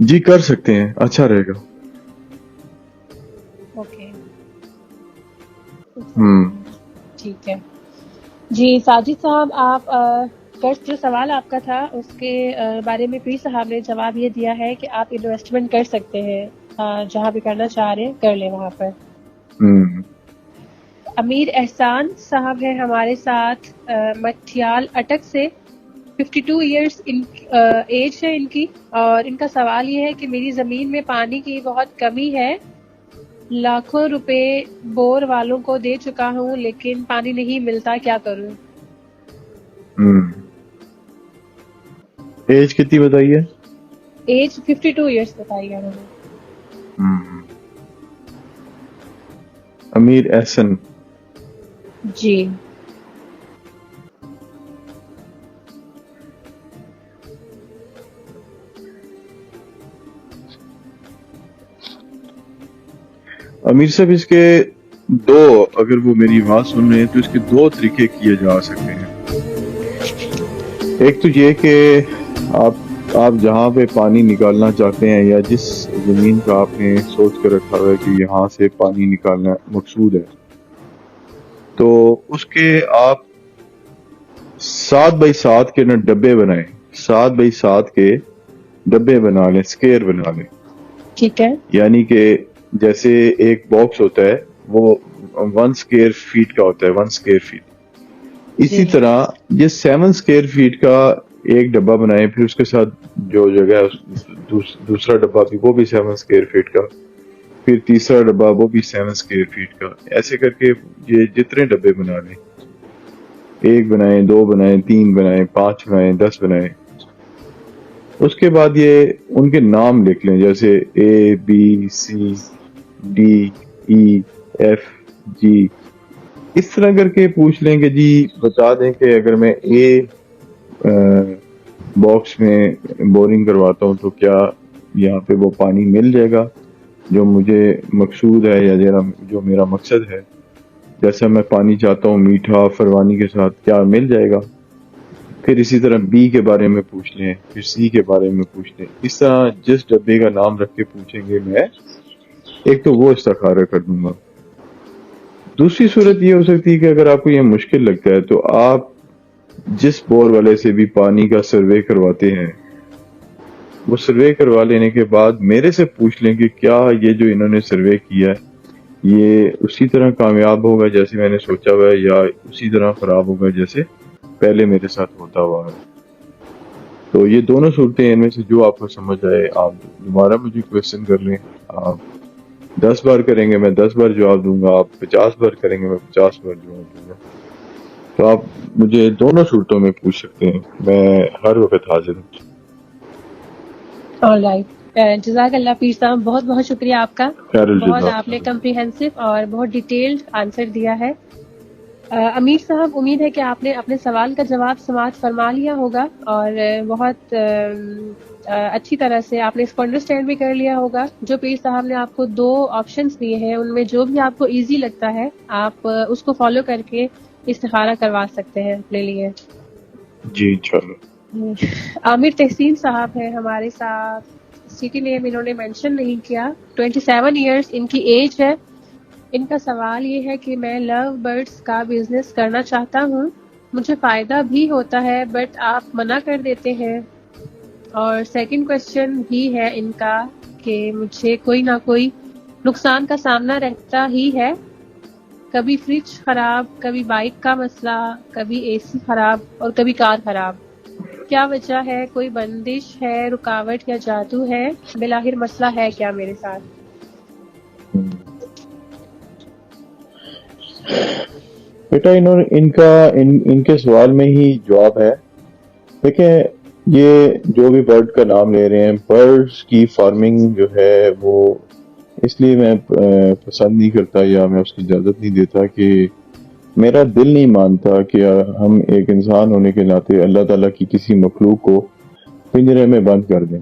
جی کر سکتے ہیں, اچھا رہے گا. اوکے ہم ٹھیک ہے. جی ساجد صاحب, آپ فرسٹ جو سوال آپ کا تھا اس کے بارے میں پیر صاحب نے جواب یہ دیا ہے کہ آپ انویسٹمنٹ کر سکتے ہیں, جہاں بھی کرنا چاہ رہے ہیں کر لیں وہاں پر. ہم امیر احسان صاحب ہیں ہمارے ساتھ مٹھیال اٹک سے. 52 ایئرس ایج ہے ان کی, اور ان کا سوال یہ ہے کہ میری زمین میں پانی کی بہت کمی ہے, لاکھوں روپے بور والوں کو دے چکا ہوں لیکن پانی نہیں ملتا, کیا کروں؟ ایج کتنی بتائیے؟ ایج 52 ایئرس بتائی ہے انہوں نے. امیر احسن, جی امیر صاحب اس کے دو, اگر وہ میری بات سن رہے ہیں تو اس کے دو طریقے کیے جا سکتے ہیں. ایک تو یہ کہ آپ جہاں پہ پانی نکالنا چاہتے ہیں یا جس زمین کا آپ نے سوچ کر رکھا ہوا ہے کہ یہاں سے پانی نکالنا مقصود ہے, تو اس کے آپ 7x7 کے نا ڈبے بنائیں, 7x7 کے ڈبے بنا لیں, سکیئر بنا لیں. ٹھیک ہے. یعنی کہ جیسے ایک باکس ہوتا ہے وہ 1 سکوائر فیٹ کا ہوتا ہے, 1 سکوائر فیٹ. اسی طرح یہ 7 سکوائر فیٹ کا ایک ڈبہ بنائیں, پھر اس کے ساتھ جو جگہ ہے دوسرا ڈبہ بھی وہ بھی 7 سکوائر فیٹ کا, پھر تیسرا ڈبہ وہ بھی 7 سکوائر فیٹ کا. ایسے کر کے یہ جتنے ڈبے بنا لیں, 1 بنائیں, 2 بنائیں, 3 بنائیں, 5 بنائیں, 10 بنائیں. اس کے بعد یہ ان کے نام لکھ لیں, جیسے A B C D E F G. اس طرح کر کے پوچھ لیں کہ جی بتا دیں کہ اگر میں باکس میں بورنگ کرواتا ہوں تو کیا یہاں پہ وہ پانی مل جائے گا جو مجھے مقصود ہے یا جو میرا مقصد ہے, جیسا میں پانی چاہتا ہوں میٹھا فروانی کے ساتھ, کیا مل جائے گا. پھر اسی طرح بی کے بارے میں پوچھ لیں, پھر سی کے بارے میں پوچھ لیں. اس طرح جس ڈبے کا نام رکھ کے پوچھیں گے میں ایک تو وہ استخارہ کر دوں گا. دوسری صورت یہ ہو سکتی ہے کہ اگر آپ کو یہ مشکل لگتا ہے تو آپ جس بور والے سے بھی پانی کا سروے کرواتے ہیں وہ سروے کروا لینے کے بعد میرے سے پوچھ لیں کہ کیا یہ جو انہوں نے سروے کیا ہے یہ اسی طرح کامیاب ہوگا جیسے میں نے سوچا ہوا ہے یا اسی طرح خراب ہوگا جیسے پہلے میرے ساتھ ہوتا ہوا ہے. تو یہ دونوں صورتیں ان میں سے جو آپ کو سمجھ آئے آپ دوبارہ مجھے کویسچن کر لیں. آپ 10 بار کریں گے میں 10 بار جواب دوں گا, آپ 50 بار کریں گے میں 50 بار جواب دوں گا. تو آپ مجھے دونوں صورتوں میں پوچھ سکتے ہیں, میں ہر وقت حاضر ہوں. آلرائٹ, جزاک اللہ پیر صاحب, بہت بہت شکریہ آپ کا. خیر بہت الجزا. آپ نے کمپریہنسو اور بہت ڈیٹیلڈ آنسر دیا ہے. امیر صاحب, امید ہے کہ آپ نے اپنے سوال کا جواب سماعت فرما لیا ہوگا اور بہت اچھی طرح سے آپ نے اس کو انڈرسٹینڈ بھی کر لیا ہوگا. جو پیر صاحب نے آپ کو 2 آپشنز دیے ہیں ان میں جو بھی آپ کو ایزی لگتا ہے آپ اس کو فالو کر کے استخارہ کروا سکتے ہیں اپنے لیے. جی انشاءاللہ. عامر تحسین صاحب ہیں ہمارے ساتھ, سٹی نیم انہوں نے مینشن نہیں کیا. 27 ایئرس ان کی ایج ہے. ان کا سوال یہ ہے کہ میں لو برڈز کا بزنس کرنا چاہتا ہوں, مجھے فائدہ بھی ہوتا ہے بٹ آپ منع کر دیتے ہیں. اور سیکنڈ کوشچن بھی ہے ان کا کہ مجھے کوئی نہ کوئی نقصان کا سامنا رہتا ہی ہے, کبھی فریج خراب, کبھی بائک کا مسئلہ, کبھی اے سی خراب اور کبھی کار خراب. کیا وجہ ہے؟ کوئی بندش ہے, رکاوٹ یا جادو ہے؟ بلاخر مسئلہ ہے کیا میرے ساتھ؟ بیٹا ان کے سوال میں ہی جواب ہے. دیکھیں یہ جو بھی برڈ کا نام لے رہے ہیں, برڈز کی فارمنگ جو ہے وہ اس لیے میں پسند نہیں کرتا یا میں اس کی اجازت نہیں دیتا کہ میرا دل نہیں مانتا کہ ہم ایک انسان ہونے کے ناطے اللہ تعالیٰ کی کسی مخلوق کو پنجرے میں بند کر دیں.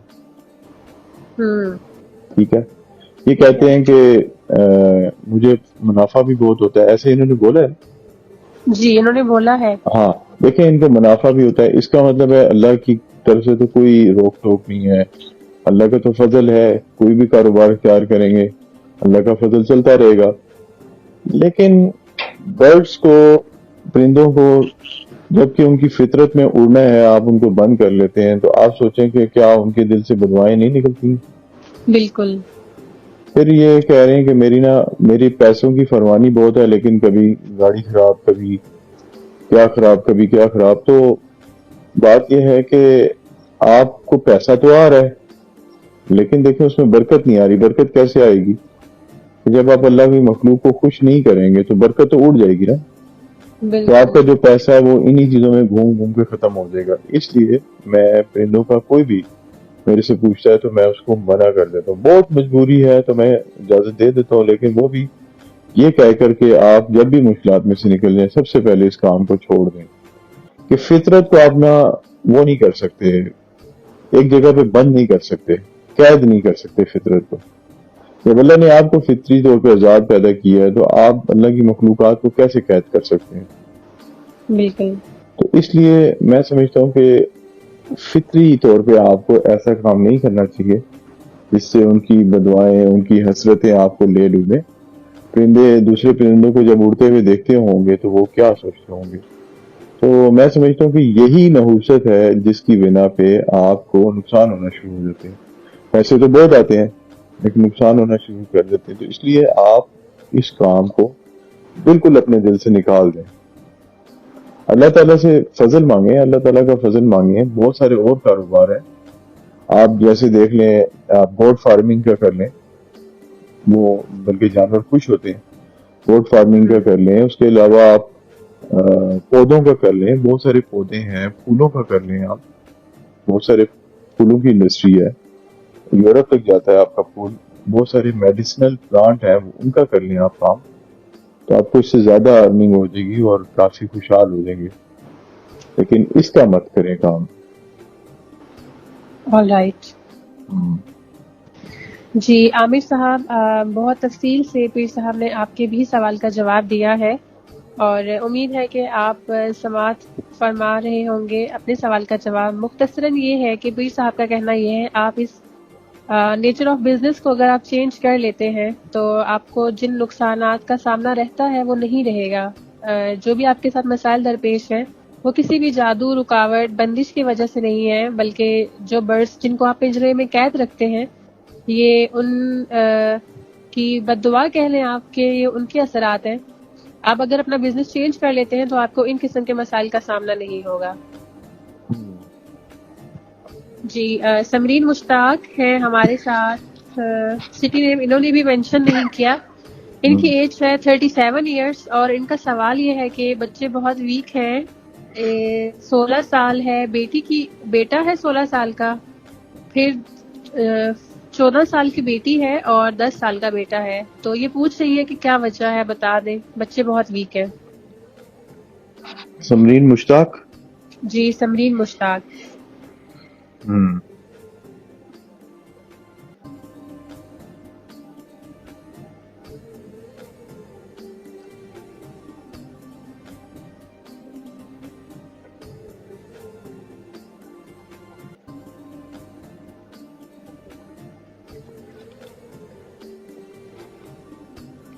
ٹھیک ہے, یہ کہتے ہیں کہ مجھے منافع بھی بہت ہوتا ہے, ایسے انہوں نے بولا ہے. جی انہوں نے بولا ہے. ہاں دیکھیں ان کو منافع بھی ہوتا ہے, اس کا مطلب ہے اللہ کی طرف سے تو کوئی روک ٹوک نہیں ہے. اللہ کا تو فضل ہے، کوئی بھی کاروبار اختیار کریں گے اللہ کا فضل چلتا رہے گا. لیکن برڈس کو، پرندوں کو، جبکہ ان کی فطرت میں اڑنا ہے آپ ان کو بند کر لیتے ہیں، تو آپ سوچیں کہ کیا ان کے دل سے بدوائیں نہیں نکلتی؟ بالکل. پھر یہ کہہ رہے ہیں کہ میری پیسوں کی فرمانی بہت ہے، لیکن کبھی گاڑی خراب، کبھی کیا خراب، کبھی کیا خراب. تو بات یہ ہے کہ آپ کو پیسہ تو آ رہا ہے لیکن دیکھیں اس میں برکت نہیں آ رہی. برکت کیسے آئے گی؟ جب آپ اللہ کی مخلوق کو خوش نہیں کریں گے تو برکت تو اڑ جائے گی نا. تو آپ کا بالکل. جو پیسہ ہے وہ انہی چیزوں میں گھوم گھوم کے ختم ہو جائے گا. اس لیے میں پرندوں کا کوئی بھی میرے سے پوچھتا ہے تو میں اس کو منع کر دیتا ہوں. بہت مجبوری ہے تو میں اجازت دے دیتا ہوں، لیکن وہ بھی یہ کہہ کر کے آپ جب بھی مشکلات میں سے نکل جائیں سب سے پہلے اس کام کو چھوڑ دیں کہ فطرت کو آپ نہ وہ نہیں کر سکتے، ایک جگہ پہ بند نہیں کر سکتے، قید نہیں کر سکتے فطرت کو. جب اللہ نے آپ کو فطری طور پہ آزاد پیدا کیا ہے تو آپ اللہ کی مخلوقات کو کیسے قید کر سکتے ہیں؟ بالکل. تو اس لیے میں سمجھتا ہوں کہ فطری طور پہ آپ کو ایسا کام نہیں کرنا چاہیے جس سے ان کی بدوائیں، ان کی حسرتیں آپ کو لے ڈوبیں. پرندے دوسرے پرندوں کو جب اڑتے ہوئے دیکھتے ہوں گے تو وہ کیا سوچتے ہوں گے؟ تو میں سمجھتا ہوں کہ یہی نحوست ہے جس کی بنا پہ آپ کو نقصان ہونا شروع ہو جاتے ہیں. پیسے تو بہت آتے ہیں لیکن نقصان ہونا شروع کر دیتے ہیں. تو اس لیے آپ اس کام کو بالکل اپنے دل سے نکال دیں. اللہ تعالیٰ سے فضل مانگیں، اللہ تعالیٰ کا فضل مانگیں. بہت سارے اور کاروبار ہیں، آپ جیسے دیکھ لیں، آپ گوٹ فارمنگ کا کر لیں، وہ بلکہ جانور خوش ہوتے ہیں. گوٹ فارمنگ کا کر لیں. اس کے علاوہ آپ پودوں کا کر لیں، بہت سارے پودے ہیں. پھولوں کا کر لیں آپ، بہت سارے پھولوں کی انڈسٹری ہے، یورپ تک جاتا ہے آپ کا پھول. بہت سارے میڈیسنل پلانٹ ہیں، ان کا کر لیں آپ کام، تو آپ کو اس سے زیادہ ارننگ ہو جائے گی اور کافی خوشحال ہو جائیں گے. لیکن اس کا مت کریں کام. All right. جی عامر صاحب، بہت تفصیل سے پیر صاحب نے آپ کے بھی سوال کا جواب دیا ہے، اور امید ہے کہ آپ سماعت فرما رہے ہوں گے اپنے سوال کا جواب. مختصراً یہ ہے کہ پیر صاحب کا کہنا یہ ہے، آپ اس نیچر آف بزنس کو اگر آپ چینج کر لیتے ہیں تو آپ کو جن نقصانات کا سامنا رہتا ہے وہ نہیں رہے گا. جو بھی آپ کے ساتھ مسائل درپیش ہیں وہ کسی بھی جادو، رکاوٹ، بندش کی وجہ سے نہیں ہے، بلکہ جو برڈس جن کو آپ پنجرے میں قید رکھتے ہیں یہ ان کی بد دعا کہہ لیں آپ کے، یہ ان کے اثرات ہیں. آپ اگر اپنا بزنس چینج کر لیتے ہیں تو آپ کو ان قسم کے مسائل کا سامنا نہیں ہوگا. جی سمرین مشتاق ہیں ہمارے ساتھ، سٹی نیم انہوں نے بھی مینشن نہیں کیا. ان کی ایج ہے 37 ایئرس، اور ان کا سوال یہ ہے کہ بچے بہت ویک ہیں. 16 سال ہے، بیٹا ہے 16 سال کا، پھر 14 سال کی بیٹی ہے اور 10 سال کا بیٹا ہے. تو یہ پوچھ رہی ہے کہ کیا وجہ ہے، بتا دیں، بچے بہت ویک ہیں. سمرین مشتاق. جی سمرین مشتاق.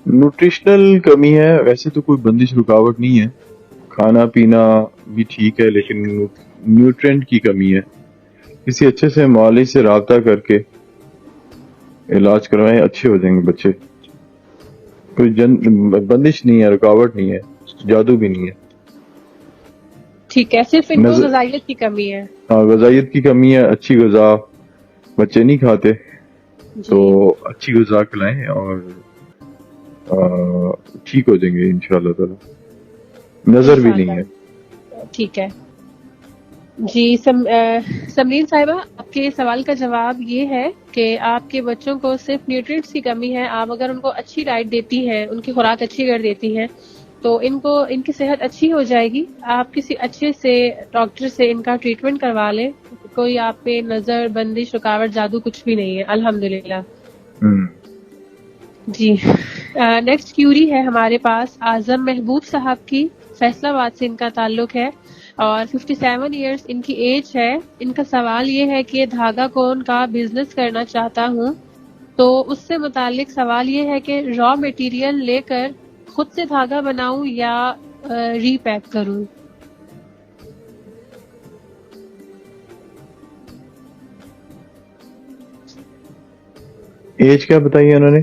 نیوٹریشنل کمی ہے، ویسے تو کوئی بندش رکاوٹ نہیں ہے، کھانا پینا بھی ٹھیک ہے، لیکن نیوٹرینٹ کی کمی ہے. کسی اچھے سے معالج سے رابطہ کر کے علاج کروائیں، اچھے ہو جائیں گے بچے. کوئی بندش نہیں ہے، رکاوٹ نہیں ہے، جادو بھی نہیں ہے. ٹھیک ہے، صرف ان کو غذائیت کی کمی ہے. ہاں غذائیت کی کمی ہے. اچھی غذا بچے نہیں کھاتے، تو اچھی غذا کھلائیں اور ٹھیک ہو جائیں گے انشاءاللہ تعالی. نظر بھی نہیں ہے. ٹھیک ہے. جی سمرین صاحبہ، آپ کے سوال کا جواب یہ ہے کہ آپ کے بچوں کو صرف نیوٹرینٹس کی کمی ہے. آپ اگر ان کو اچھی ڈائٹ دیتی ہیں، ان کی خوراک اچھی کر دیتی ہیں، تو ان کی صحت اچھی ہو جائے گی. آپ کسی اچھے سے ڈاکٹر سے ان کا ٹریٹمنٹ کروا لیں. کوئی آپ پہ نظر، بندش، رکاوٹ، جادو کچھ بھی نہیں ہے الحمدللہ. جی نیکسٹ کیوری ہے ہمارے پاس اعظم محبوب صاحب کی، فیصل آباد سے ان کا تعلق ہے. اور 57 ایئرس ان کی ایج ہے. ان کا سوال یہ ہے کہ دھاگا کون کا بزنس کرنا چاہتا ہوں، تو اس سے متعلق سوال یہ ہے کہ را مٹیریل لے کر خود سے دھاگا بناؤں یا ری پیک کروں. ایج کیا بتائی انہوں نے؟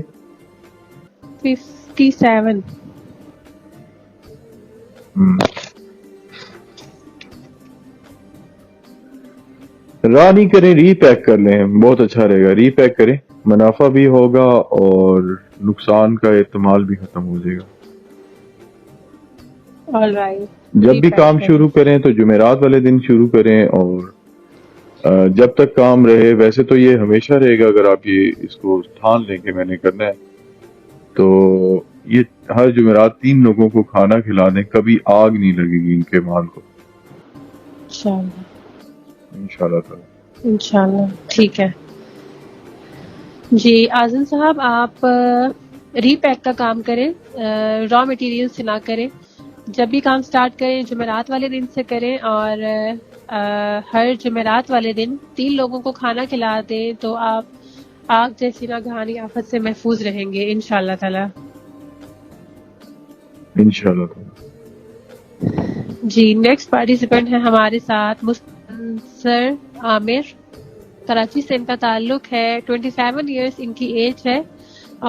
57. را نہیں کریں، ری پیک کر لیں، بہت اچھا رہے گا. ری پیک کریں، منافع بھی ہوگا اور نقصان کا احتمال بھی ختم ہو جائے گا. All right. جب بھی کام شروع کریں تو جمعرات والے دن شروع کریں، اور جب تک کام رہے. ویسے تو یہ ہمیشہ رہے گا، اگر آپ یہ اس کو ٹھان لیں کہ میں نے کرنا ہے تو یہ ہر جمعرات 3 لوگوں کو کھانا کھلا دیں، کبھی آگ نہیں لگے گی ان کے مال کو انشاءاللہ تعالی. انشاءاللہ. ٹھیک ہے جی. اعظم صاحب آپ ری پیک کا کام کریں، را مٹیریل سے نہ کریں. جب بھی کام سٹارٹ کریں جمعرات والے دن سے کریں، اور ہر جمعرات والے دن 3 لوگوں کو کھانا کھلا دیں، تو آپ آگ جیسی ناگہانی آفت سے محفوظ رہیں گے انشاءاللہ تعالی. انشاءاللہ تعالی. جی نیکسٹ پارٹیسپینٹ ہے ہمارے ساتھ مستنصر عامر. کراچی سے ان کا تعلق ہے. 27 ایئرس ان کی ایج ہے،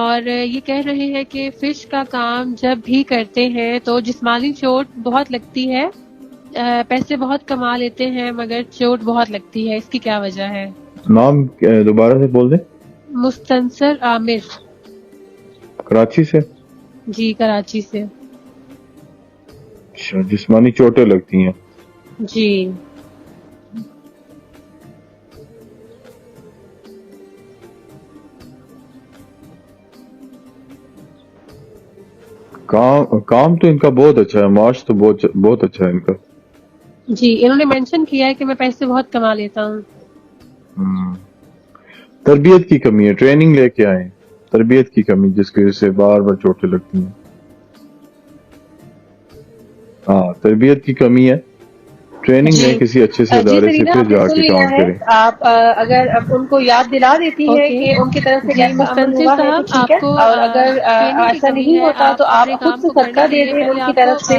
اور یہ کہہ رہے ہیں کہ فش کا کام جب بھی کرتے ہیں تو جسمانی چوٹ بہت لگتی ہے. پیسے بہت کما لیتے ہیں مگر چوٹ بہت لگتی ہے، اس کی کیا وجہ ہے؟ نام دوبارہ سے بول دیں. مستنصر عامر. کراچی سے؟ جی کراچی سے. اچھا، جسمانی چوٹیں لگتی ہیں. جی کام تو ان کا بہت اچھا ہے، معاش تو بہت اچھا ہے ان کا. جی انہوں نے مینشن کیا ہے کہ میں پیسے بہت کما لیتا ہوں. تربیت کی کمی ہے، ٹریننگ لے کے آئے. تربیت کی کمی جس کی وجہ سے بار بار چوٹیں لگتی ہیں. ہاں تربیت کی کمی ہے. ٹریننگ لیں کسی اچھے سے ادارے سے، پھر جا کے کام کریں. آپ اگر ان کو یاد دلا دیتی ہے کہ ان کی طرف سے کیسا عمل ہوا ہے تو ٹھیک ہے، اور اگر ایسا نہیں ہوتا تو آپ خود سے صدقہ دے دیں ان کی طرف سے.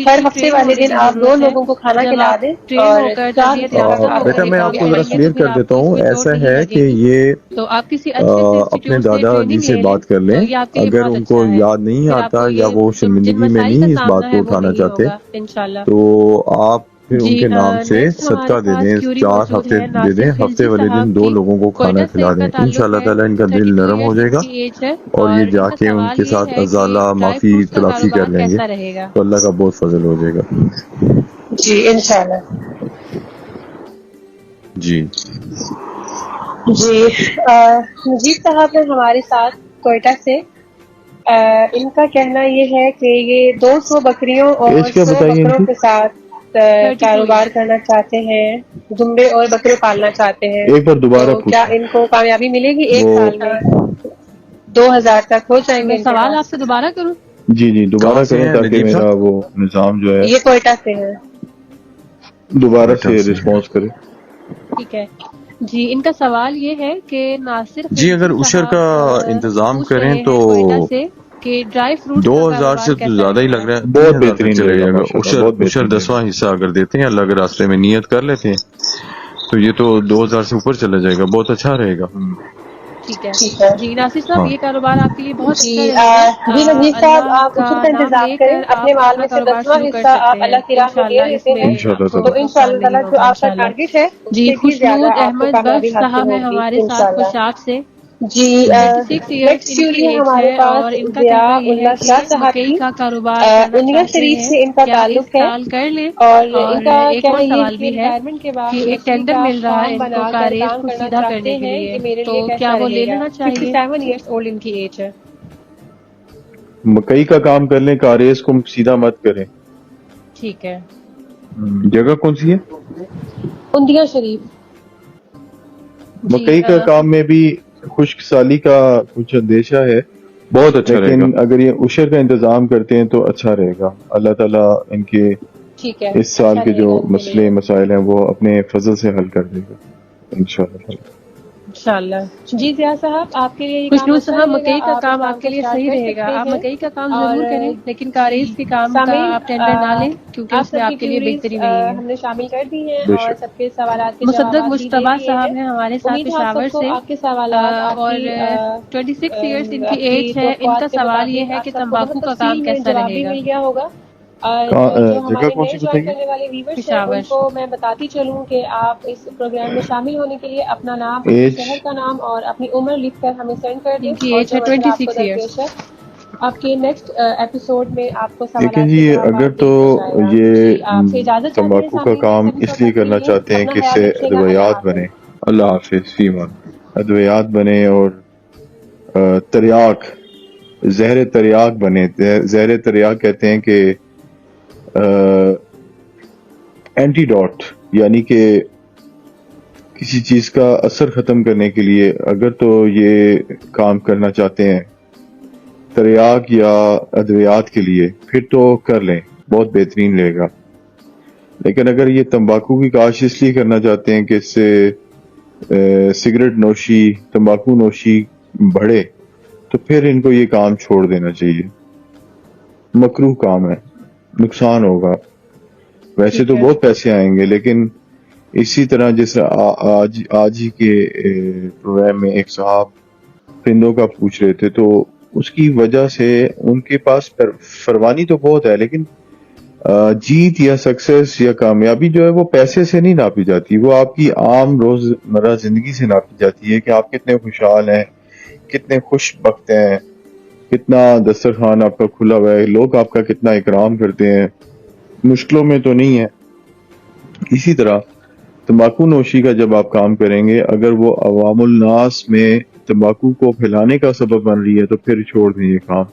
ہر ہفتے والے دن آپ 2 لوگوں کو کھانا کھلا دیں، اور 4 بیٹا میں آپ کو ذرا کلیئر کر دیتا ہوں. ایسا ہے کہ یہ تو آپ کسی اچھے سے اپنے دادا جی سے بات کر لیں. اگر ان کو یاد نہیں آتا یا وہ شرمندگی میں نہیں اس بات کو اٹھانا چاہتے تو آپ پھر ان کے نام سے صدقہ دے دیں. 4 ہفتے دے دیں، ہفتے والے دن 2 لوگوں کو کھانا کھلا دیں. انشاءاللہ تعالیٰ ان کا دل نرم ہو جائے گا، اور یہ جا کے ان کے ساتھ ازالہ معافی تلافی کر لیں گے تو اللہ کا بہت فضل ہو جائے گا. جی انشاءاللہ. جی جی مجید صاحب ہے ہمارے ساتھ کوئٹہ سے. ان کا کہنا یہ ہے کہ یہ 200 بکریوں اور 100 بکروں کے ساتھ کاروبار کرنا چاہتے ہیں، دمبے اور بکرے پالنا چاہتے ہیں. ایک بار دوبارہ تو کیا ان کو کامیابی ملے گی؟ 1 سال میں 2000 تک ہو جائیں گے. سوال آپ سے دوبارہ کروں؟ جی دوبارہ کریں تاکہ میرا وہ نظام جو ہے یہ کوئٹہ سے ہے. دوبارہ سے رسپانس کرے. ٹھیک ہے جی. ان کا سوال یہ ہے کہ ناصر جی اگر عشر کا انتظام کریں تو کہ ڈرائی فروٹ 2000 سے تو زیادہ ہی لگ رہا ہے. بہت بہترین چلے رہے گا. گا. عشر 10واں حصہ اگر دیتے ہیں، اللہ کے راستے میں نیت کر لیتے ہیں تو یہ تو 2000 سے اوپر چلا جائے گا. بہت اچھا رہے گا. ٹھیک ہے جی. ناصر صاحب یہ کاروبار آپ کے لیے بہت اچھا رہے گا. جی نذیر صاحب آپ کا عشر کا انتظام کریں، اپنے مال میں سے 10واں حصہ آپ اللہ کی راہ میں دے دیتے ہیں تو انشاءاللہ تعالیٰ جو آپ کا ٹارگٹ ہے اس جی. سے بھی زیادہ خوشنود آپ کو احمد کامیابی بخش حاصل صاحب ہے ہوگی ہمارے ساتھ انشاءاللہ. خوشاب سے. جی 36 ایئرس نیکسٹ ان کی چولی ہے ایج ہمارے ہے، پاس اور ان کا ضیاء کہنا یہ ہے اللہ شاہ کہ صاحب مکئی کی کا کاروبار کرنا انیا چاہتے شریف ہیں. سے ان کا کیا اس تعلق ہے، سال کر لیں؟ اور ان کا ایک کہنا اور یہ سوال کہ بھی ہے ریٹائرمنٹ کے بعد کہ ایک مچھلی ٹینڈر کا مل رہا ہے فارم ان کو بنا کر کاریز کام کو کرنا سیدھا چاہتے کرنے کے ہیں لیے، کہ میرے تو لیے کیا کیسا وہ لے رہے گا؟ لینا چاہیے؟ 57 ایئرس اولڈ ان کی ایج ہے. مکئی کا کام کر لیں، کاریز کو سیدھا مت کریں. ٹھیک ہے. جگہ کون سی ہے؟ اندیا شریف. جی مکئی کا کام میں بھی خشک سالی کا کچھ اندیشہ ہے، بہت اچھا رہے گا. لیکن اگر یہ عشر کا انتظام کرتے ہیں تو اچھا رہے گا. اللہ تعالیٰ ان کے ٹھیک ہے، اس سال کے جو مسئلے مسائل ہیں وہ اپنے فضل سے حل کر دے گا انشاءاللہ۔ جی ضیاء صاحب، آپ کے لیے خوشنود صاحب، مکئی کا کام آپ کے لیے صحیح رہے گا، آپ مکئی کا کام ضرور کریں، لیکن کاریز کے کام کا آپ ٹینڈر نہ لیں کیونکہ اس میں آپ کے لیے بہتری نہیں ہے۔ ہم نے شامل کر دی ہیں اور سب کے سوالات کے مصدق مشتبہ صاحب ہیں ہمارے ساتھ پشاور سے، آپ کے سوالات اور 26 ایئرس ان کی ایج ہے۔ ان کا سوال یہ ہے کہ تمباکو کا کام کیسا رہے گا؟ مل گیا ہوگا۔ جو ہمارے نئے جوائن کرنے والے ویورز ہیں ان کو میں بتاتی چلوں کہ آپ اس پروگرام میں شامل ہونے کے لیے اپنا نام، اپنے شہر کا نام اور اپنی عمر لکھ کر ہمیں سینڈ کر دیں۔ ان کی ایج ہے 26 ایئرس۔ آپ کے نیکسٹ ایپیسوڈ میں آپ کو دیکھیں جی، اگر تو یہ تمباکو کا کام اس لیے کرنا چاہتے ہیں کہ اس سے ادویات بنے، اللہ حافظ فیمان، ادویات بنے اور تریاک، زہر تریاک بنے۔ زہر تریاک کہتے ہیں کہ اینٹی ڈاٹ، یعنی کہ کسی چیز کا اثر ختم کرنے کے لیے اگر تو یہ کام کرنا چاہتے ہیں تریاک یا ادویات کے لیے، پھر تو کر لیں، بہت بہترین رہے گا۔ لیکن اگر یہ تمباکو کی کاشت اس لیے کرنا چاہتے ہیں کہ اس سے سگریٹ نوشی، تمباکو نوشی بڑھے، تو پھر ان کو یہ کام چھوڑ دینا چاہیے، مکروہ کام ہے، نقصان ہوگا۔ ویسے تو بہت پیسے آئیں گے، لیکن اسی طرح جیسے آج ہی کے پروگرام میں ایک صاحب پرندوں کا پوچھ رہے تھے، تو اس کی وجہ سے ان کے پاس فروانی تو بہت ہے، لیکن جیت یا سکسیس یا کامیابی جو ہے وہ پیسے سے نہیں ناپی جاتی، وہ آپ کی عام روزمرہ زندگی سے ناپی جاتی ہے کہ آپ کتنے خوشحال ہیں، کتنے خوش بخت ہیں، کتنا دسترخوان آپ کا کھلا ہوا ہے، لوگ آپ کا کتنا اکرام کرتے ہیں، مشکلوں میں تو نہیں ہے۔ اسی طرح تمباکو نوشی کا جب آپ کام کریں گے، اگر وہ عوام الناس میں تمباکو کو پھیلانے کا سبب بن رہی ہے تو پھر چھوڑ دیں یہ کام۔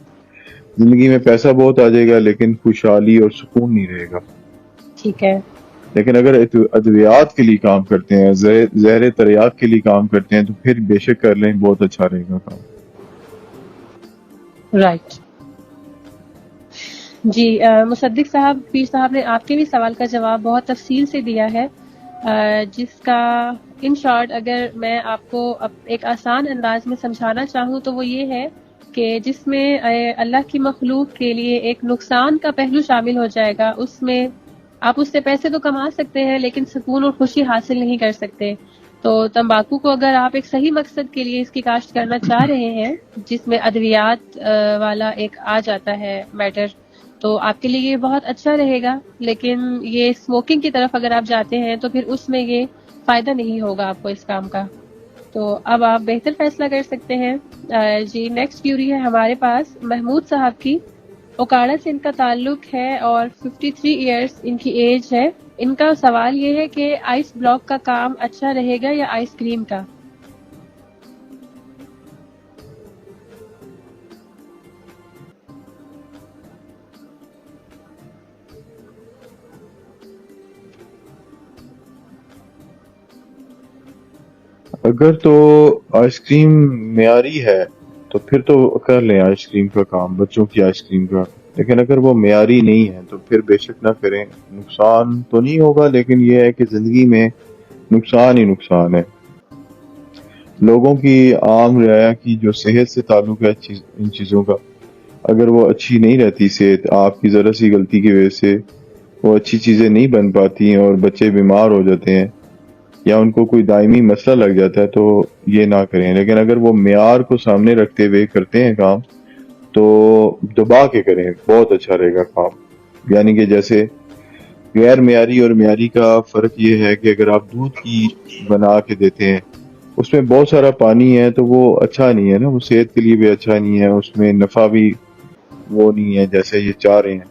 زندگی میں پیسہ بہت آ جائے گا لیکن خوشحالی اور سکون نہیں رہے گا۔ ٹھیک ہے، لیکن اگر ادویات کے لیے کام کرتے ہیں، زہر تریاک کے لیے کام کرتے ہیں، تو پھر بے شک کر لیں، بہت اچھا رہے گا کام۔ رائٹ جی۔ مصدق صاحب، پیر صاحب نے آپ کے بھی سوال کا جواب بہت تفصیل سے دیا ہے، جس کا ان شارٹ اگر میں آپ کو ایک آسان انداز میں سمجھانا چاہوں تو وہ یہ ہے کہ جس میں اللہ کی مخلوق کے لیے ایک نقصان کا پہلو شامل ہو جائے گا، اس میں آپ اس سے پیسے تو کما سکتے ہیں لیکن سکون اور خوشی حاصل نہیں کر سکتے۔ تو تمباکو کو اگر آپ ایک صحیح مقصد کے لیے اس کی کاشت کرنا چاہ رہے ہیں، جس میں ادویات والا ایک آ جاتا ہے میٹر، تو آپ کے لیے یہ بہت اچھا رہے گا۔ لیکن یہ اسموکنگ کی طرف اگر آپ جاتے ہیں تو پھر اس میں یہ فائدہ نہیں ہوگا آپ کو اس کام کا۔ تو اب آپ بہتر فیصلہ کر سکتے ہیں۔ جی نیکسٹ کیوری ہے ہمارے پاس محمود صاحب کی، اوکاڑا سے ان کا تعلق ہے اور 53 ایئرس ان کی ایج ہے۔ ان کا سوال یہ ہے کہ آئس بلاک کا کام اچھا رہے گا یا آئس کریم کا؟ اگر تو آئس کریم معیاری ہے تو پھر تو کر لیں آئس کریم کا کام، بچوں کی آئس کریم کا۔ لیکن اگر وہ معیاری نہیں ہے تو پھر بے شک نہ کریں، نقصان تو نہیں ہوگا لیکن یہ ہے کہ زندگی میں نقصان ہی نقصان ہے۔ لوگوں کی عام رعایا کی جو صحت سے تعلق ہے ان چیزوں کا، اگر وہ اچھی نہیں رہتی صحت، آپ کی ذرا سی غلطی کی وجہ سے وہ اچھی چیزیں نہیں بن پاتی ہیں اور بچے بیمار ہو جاتے ہیں یا ان کو کوئی دائمی مسئلہ لگ جاتا ہے، تو یہ نہ کریں۔ لیکن اگر وہ معیار کو سامنے رکھتے ہوئے کرتے ہیں کام تو دبا کے کریں، بہت اچھا رہے گا کام۔ یعنی کہ جیسے غیر معیاری اور معیاری کا فرق یہ ہے کہ اگر آپ دودھ کی بنا کے دیتے ہیں، اس میں بہت سارا پانی ہے تو وہ اچھا نہیں ہے نا، وہ صحت کے لیے بھی اچھا نہیں ہے، اس میں نفع بھی وہ نہیں ہے جیسے یہ چاہ رہے ہیں۔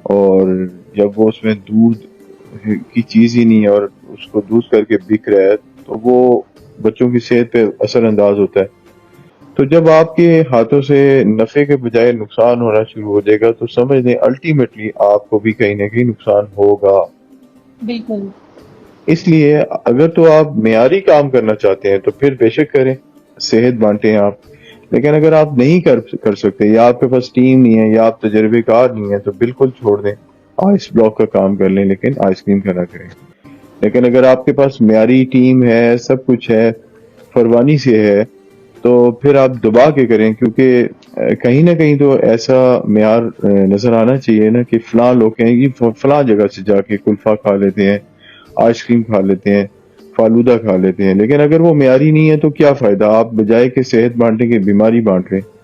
اور جب وہ اس میں دودھ کی چیز ہی نہیں ہے اور اس کو دودھ کر کے بک رہا ہے تو وہ بچوں کی صحت پہ اثر انداز ہوتا ہے۔ تو جب آپ کے ہاتھوں سے نفع کے بجائے نقصان ہونا شروع ہو جائے گا تو سمجھ لیں الٹیمیٹلی آپ کو بھی کہیں نہ کہیں نقصان ہوگا۔ بالکل۔ اس لیے اگر تو آپ معیاری کام کرنا چاہتے ہیں تو پھر بے شک کریں، صحت بانٹیں آپ۔ لیکن اگر آپ نہیں کر سکتے یا آپ کے پاس ٹیم نہیں ہے یا آپ تجربے کار نہیں ہیں تو بالکل چھوڑ دیں۔ آئس بلاک کا کام کر لیں لیکن آئس کریم کا نہ کریں. لیکن اگر آپ کے پاس معیاری ٹیم ہے, سب کچھ ہے, فروانی سے ہے, تو پھر آپ دبا کے کریں, کیونکہ کہیں نہ کہیں تو ایسا معیار نظر آنا چاہیے نا کہ فلاں لوگ ہیں کہ فلاں جگہ سے جا کے کلفہ کھا لیتے ہیں, آئس کریم کھا لیتے ہیں, فالودہ کھا لیتے ہیں. لیکن اگر وہ معیاری نہیں ہے تو کیا فائدہ, آپ بجائے کہ صحت بانٹنے کے بیماری بانٹ رہے ہیں.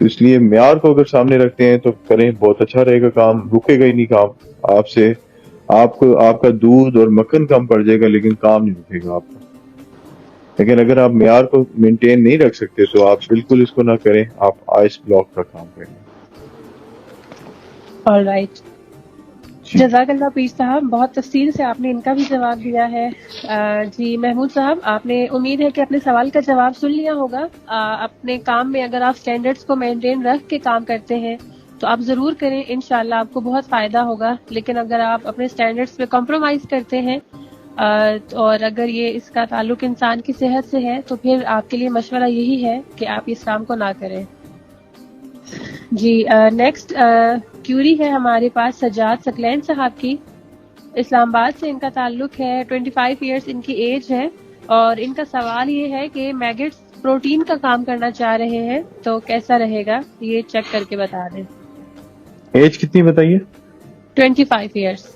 تو اس لیے معیار کو اگر سامنے رکھتے ہیں تو کریں, بہت اچھا رہے گا, کام رکے گا ہی نہیں. کام آپ سے, آپ کو آپ کا دودھ اور مکھن کم پڑ جائے گا لیکن کام نہیں رکے گا آپ کا. لیکن اگر آپ معیار کو مینٹین نہیں رکھ سکتے تو آپ بالکل اس کو نہ کریں, آپ آئس بلاک کا کام کریں. آل رائٹ, جزاک اللہ پیر صاحب, بہت تفصیل سے آپ نے ان کا بھی جواب دیا ہے. جی محمود صاحب, آپ نے, امید ہے کہ اپنے سوال کا جواب سن لیا ہوگا. اپنے کام میں اگر آپ سٹینڈرڈز کو مینٹین رکھ کے کام کرتے ہیں تو آپ ضرور کریں, انشاءاللہ آپ کو بہت فائدہ ہوگا. لیکن اگر آپ اپنے سٹینڈرڈز پہ کمپرومائز کرتے ہیں اور اگر یہ اس کا تعلق انسان کی صحت سے ہے تو پھر آپ کے لیے مشورہ یہی ہے کہ آپ اس کام کو نہ کریں. جی نیکسٹ کیوری ہے ہمارے پاس سجاد سکلین صاحب کی, اسلام آباد سے ان کا تعلق ہے. 25 ایئرس ان کی ایج ہے اور ان کا سوال یہ ہے کہ میگٹس پروٹین کا کام کرنا چاہ رہے ہیں تو کیسا رہے گا, یہ چیک کر کے بتا دیں. ایج کتنی بتائیے؟ 25 ایئرس.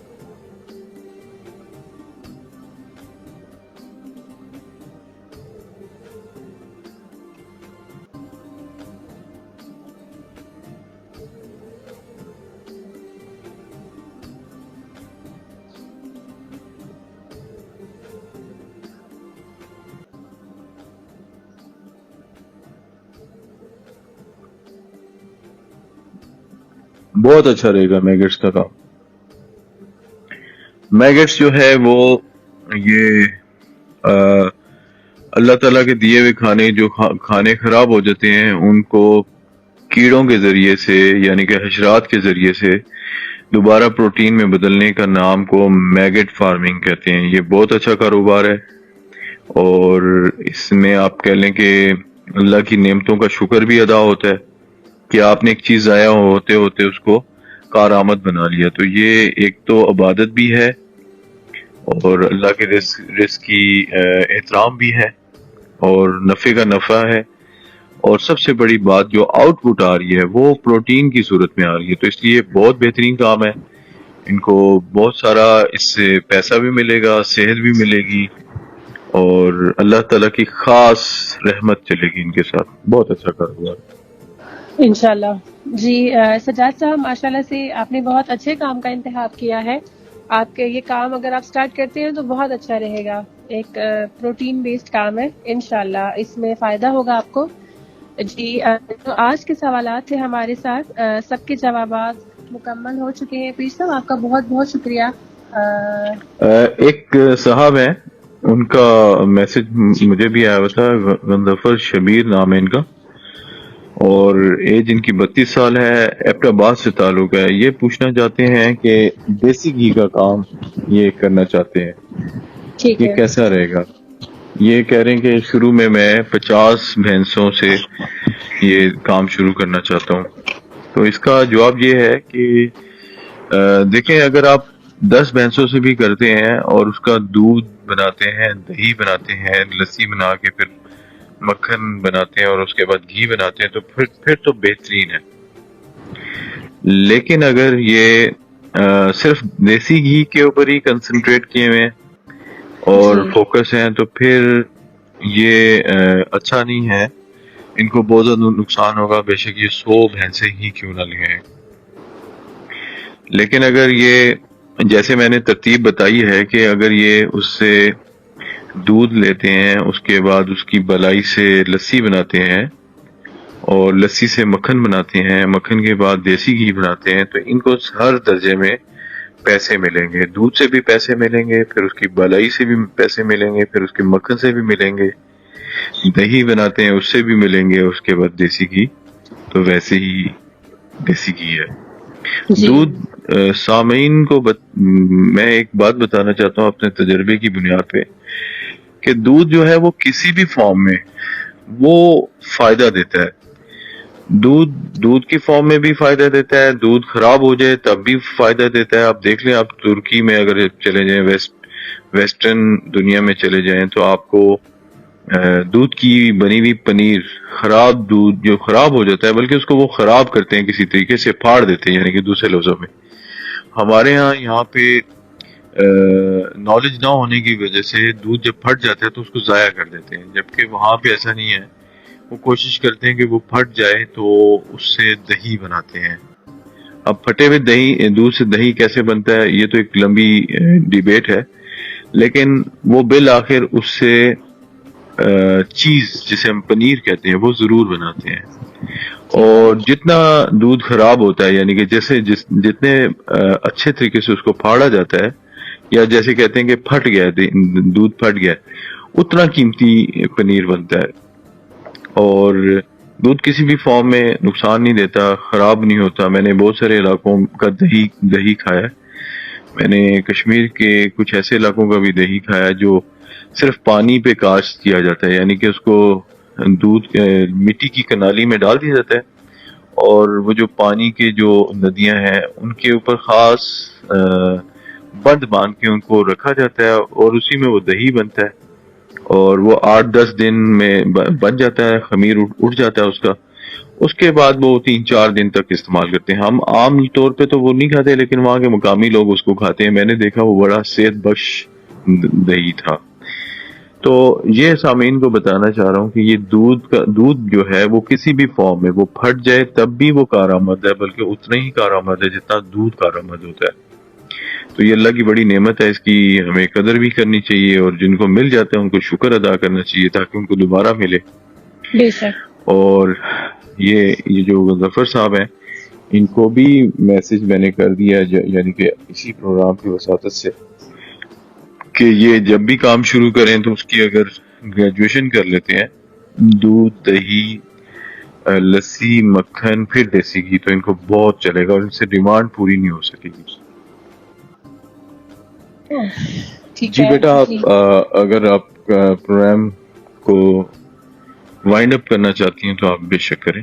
بہت اچھا رہے گا میگٹس کا کام. میگٹس جو ہے وہ یہ اللہ تعالیٰ کے دیے ہوئے کھانے, جو کھانے خراب ہو جاتے ہیں ان کو کیڑوں کے ذریعے سے یعنی کہ حشرات کے ذریعے سے دوبارہ پروٹین میں بدلنے کا نام کو میگٹ فارمنگ کہتے ہیں. یہ بہت اچھا کاروبار ہے اور اس میں آپ کہہ لیں کہ اللہ کی نعمتوں کا شکر بھی ادا ہوتا ہے کہ آپ نے ایک چیز ضائع ہوتے ہوتے اس کو کارآمد بنا لیا. تو یہ ایک تو عبادت بھی ہے اور اللہ کے رزق کی احترام بھی ہے اور نفع کا نفع ہے, اور سب سے بڑی بات جو آؤٹ پٹ آ رہی ہے وہ پروٹین کی صورت میں آ رہی ہے. تو اس لیے بہت بہترین کام ہے. ان کو بہت سارا اس سے پیسہ بھی ملے گا, صحت بھی ملے گی اور اللہ تعالیٰ کی خاص رحمت چلے گی ان کے ساتھ. بہت اچھا کاروبار انشاءاللہ. جی سجاد صاحب, ماشاءاللہ سے آپ نے بہت اچھے کام کا انتخاب کیا ہے. آپ کے یہ کام اگر آپ سٹارٹ کرتے ہیں تو بہت اچھا رہے گا. ایک پروٹین بیسڈ کام ہے, انشاءاللہ اس میں فائدہ ہوگا آپ کو. جی تو آج کے سوالات تھے ہمارے ساتھ, سب کے جوابات مکمل ہو چکے ہیں. پیر صاحب آپ کا بہت بہت شکریہ. ایک صاحب ہیں, ان کا میسج مجھے بھی آیا ہوا تھا, غنظفر شبیر نام ہے ان کا اور ایج ان کی 32 سال ہے, ایبٹ آباد سے تعلق ہے. یہ پوچھنا چاہتے ہیں کہ دیسی گھی کا کام یہ کرنا چاہتے ہیں, یہ کیسا رہے گا. یہ کہہ رہے ہیں کہ شروع میں 50 بھینسوں سے یہ کام شروع کرنا چاہتا ہوں. تو اس کا جواب یہ ہے کہ دیکھیں, اگر آپ 10 بھینسوں سے بھی کرتے ہیں اور اس کا دودھ بناتے ہیں, دہی بناتے ہیں, لسی بنا کے پھر مکھن بناتے ہیں اور اس کے بعد گھی بناتے ہیں تو پھر تو بہترین ہے. لیکن اگر یہ صرف دیسی گھی کے اوپر ہی کنسنٹریٹ کیے ہوئے اور فوکس ہیں تو پھر یہ اچھا نہیں ہے. ان کو بہت زیادہ نقصان ہوگا, بے شک یہ 100 بھینسیں ہی کیوں نہ لیں. لیکن اگر یہ جیسے میں نے ترتیب بتائی ہے کہ اگر یہ اس سے دودھ لیتے ہیں, اس کے بعد اس کی بلائی سے لسی بناتے ہیں اور لسی سے مکھن بناتے ہیں, مکھن کے بعد دیسی گھی بناتے ہیں, تو ان کو ہر درجے میں پیسے ملیں گے. دودھ سے بھی پیسے ملیں گے, پھر اس کی بلائی سے بھی پیسے ملیں گے, پھر اس کے مکھن سے بھی ملیں گے, دہی بناتے ہیں اس سے بھی ملیں گے, اس کے بعد دیسی گھی. تو ویسے ہی دیسی گھی ہے. دودھ سامعین کو میں ایک بات بتانا چاہتا ہوں اپنے تجربے کی بنیاد پہ کہ دودھ جو ہے وہ کسی بھی فارم میں وہ فائدہ دیتا ہے. دودھ کی فارم میں بھی فائدہ دیتا ہے، دودھ خراب ہو جائے تب بھی فائدہ دیتا ہے. آپ دیکھ لیں، آپ ترکی میں اگر چلے جائیں، ویسٹرن دنیا میں چلے جائیں تو آپ کو دودھ کی بنی ہوئی پنیر، خراب دودھ جو خراب ہو جاتا ہے، بلکہ اس کو وہ خراب کرتے ہیں کسی طریقے سے، پھاڑ دیتے ہیں، یعنی کہ دوسرے لفظوں میں. ہمارے یہاں پہ نالج نہ ہونے کی وجہ سے دودھ جب پھٹ جاتا ہے تو اس کو ضائع کر دیتے ہیں، جبکہ وہاں پہ ایسا نہیں ہے. وہ کوشش کرتے ہیں کہ وہ پھٹ جائے تو اس سے دہی بناتے ہیں. اب پھٹے ہوئے دودھ سے دہی کیسے بنتا ہے یہ تو ایک لمبی ڈیبیٹ ہے، لیکن وہ بالآخر اس سے چیز جسے ہم پنیر کہتے ہیں وہ ضرور بناتے ہیں. اور جتنا دودھ خراب ہوتا ہے، یعنی کہ جتنے اچھے طریقے سے اس کو پھاڑا جاتا ہے، یا جیسے کہتے ہیں کہ پھٹ گیا دودھ پھٹ گیا، اتنا قیمتی پنیر بنتا ہے. اور دودھ کسی بھی فارم میں نقصان نہیں دیتا، خراب نہیں ہوتا. میں نے بہت سارے علاقوں کا دہی کھایا. میں نے کشمیر کے کچھ ایسے علاقوں کا بھی دہی کھایا جو صرف پانی پہ کاشت کیا جاتا ہے، یعنی کہ اس کو دودھ مٹی کی کنالی میں ڈال دیا جاتا ہے، اور وہ جو پانی کے جو ندیاں ہیں ان کے اوپر خاص بند باندھ کے ان کو رکھا جاتا ہے، اور اسی میں وہ دہی بنتا ہے. اور وہ 8-10 دن میں بن جاتا ہے، خمیر اٹھ جاتا ہے اس کا. اس کے بعد وہ 3-4 دن تک استعمال کرتے ہیں. ہم عام طور پہ تو وہ نہیں کھاتے، لیکن وہاں کے مقامی لوگ اس کو کھاتے ہیں. میں نے دیکھا وہ بڑا صحت بخش دہی تھا. تو یہ سامعین کو بتانا چاہ رہا ہوں کہ یہ دودھ جو ہے وہ کسی بھی فارم میں وہ پھٹ جائے تب بھی وہ کارآمد ہے، بلکہ اتنا ہی کارآمد ہے جتنا دودھ کارآمد ہوتا ہے. تو یہ اللہ کی بڑی نعمت ہے، اس کی ہمیں قدر بھی کرنی چاہیے، اور جن کو مل جاتا ہے ان کو شکر ادا کرنا چاہیے تاکہ ان کو دوبارہ ملے. بے شک. اور یہ جو ظفر صاحب ہیں ان کو بھی میسج میں نے کر دیا، یعنی کہ اسی پروگرام کی وساطت سے، کہ یہ جب بھی کام شروع کریں تو اس کی اگر گریجویشن کر لیتے ہیں، دودھ، دہی، لسی، مکھن، پھر دیسی گھی، تو ان کو بہت چلے گا اور ان سے ڈیمانڈ پوری نہیں ہو سکے گی. جی بیٹا، آپ اگر آپ پروگرام کو وائنڈ اپ کرنا چاہتی ہیں تو آپ بے شک کریں.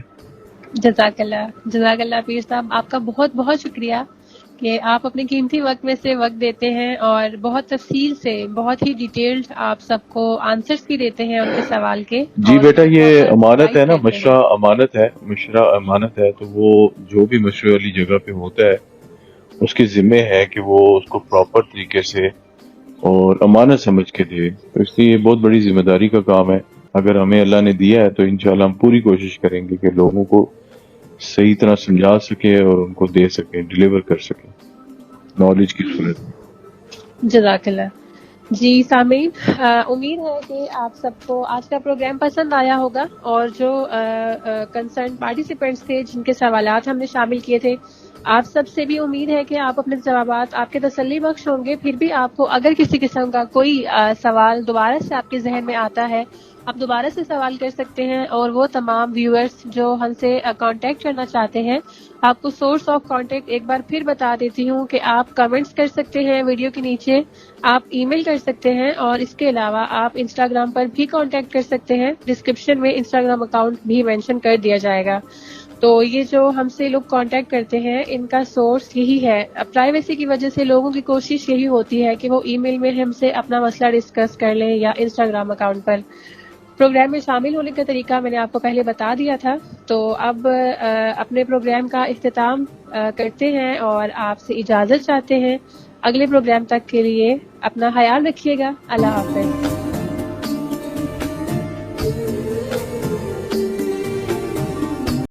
جزاک اللہ پیر صاحب، آپ کا بہت بہت شکریہ کہ آپ اپنے قیمتی وقت میں سے وقت دیتے ہیں اور بہت تفصیل سے، بہت ہی ڈیٹیلڈ آپ سب کو آنسرز بھی دیتے ہیں ان کے سوال کے. جی بیٹا، یہ امانت ہے نا، مشورہ امانت ہے، تو وہ جو بھی مشورے والی جگہ پہ ہوتا ہے اس کے ذمے ہے کہ وہ اس کو پراپر طریقے سے اور امانت سمجھ کے دے. تو اس لیے یہ بہت بڑی ذمہ داری کا کام ہے. اگر ہمیں اللہ نے دیا ہے تو انشاءاللہ ہم پوری کوشش کریں گے کہ لوگوں کو صحیح طرح سمجھا سکے اور ان کو دے سکیں، ڈیلیور کر سکیں نالج کی صورت میں. جزاک اللہ. جی سامعین، امید ہے کہ آپ سب کو آج کا پروگرام پسند آیا ہوگا، اور جو کنسرن پارٹیسپینٹس تھے جن کے سوالات ہم نے شامل کیے تھے، آپ سب سے بھی امید ہے کہ آپ اپنے جوابات آپ کے تسلی بخش ہوں گے. پھر بھی آپ کو اگر کسی قسم کا کوئی سوال دوبارہ سے آپ کے ذہن میں آتا ہے، آپ دوبارہ سے سوال کر سکتے ہیں. اور وہ تمام ویورز جو ہم سے کانٹیکٹ کرنا چاہتے ہیں، آپ کو سورس آف کانٹیکٹ ایک بار پھر بتا دیتی ہوں کہ آپ کمنٹس کر سکتے ہیں ویڈیو کے نیچے، آپ ای میل کر سکتے ہیں، اور اس کے علاوہ آپ انسٹاگرام پر بھی کانٹیکٹ کر سکتے ہیں. ڈسکرپشن میں انسٹاگرام اکاؤنٹ بھی مینشن کر دیا جائے گا. تو یہ جو ہم سے لوگ کانٹیکٹ کرتے ہیں ان کا سورس یہی ہے. پرائیویسی کی وجہ سے لوگوں کی کوشش یہی ہوتی ہے کہ وہ ای میل میں ہم سے اپنا مسئلہ ڈسکس کر لیں یا انسٹاگرام اکاؤنٹ پر. پروگرام میں شامل ہونے کا طریقہ میں نے آپ کو پہلے بتا دیا تھا. تو اب اپنے پروگرام کا اختتام کرتے ہیں اور آپ سے اجازت چاہتے ہیں. اگلے پروگرام تک کے لیے اپنا خیال رکھیے گا. اللہ حافظ.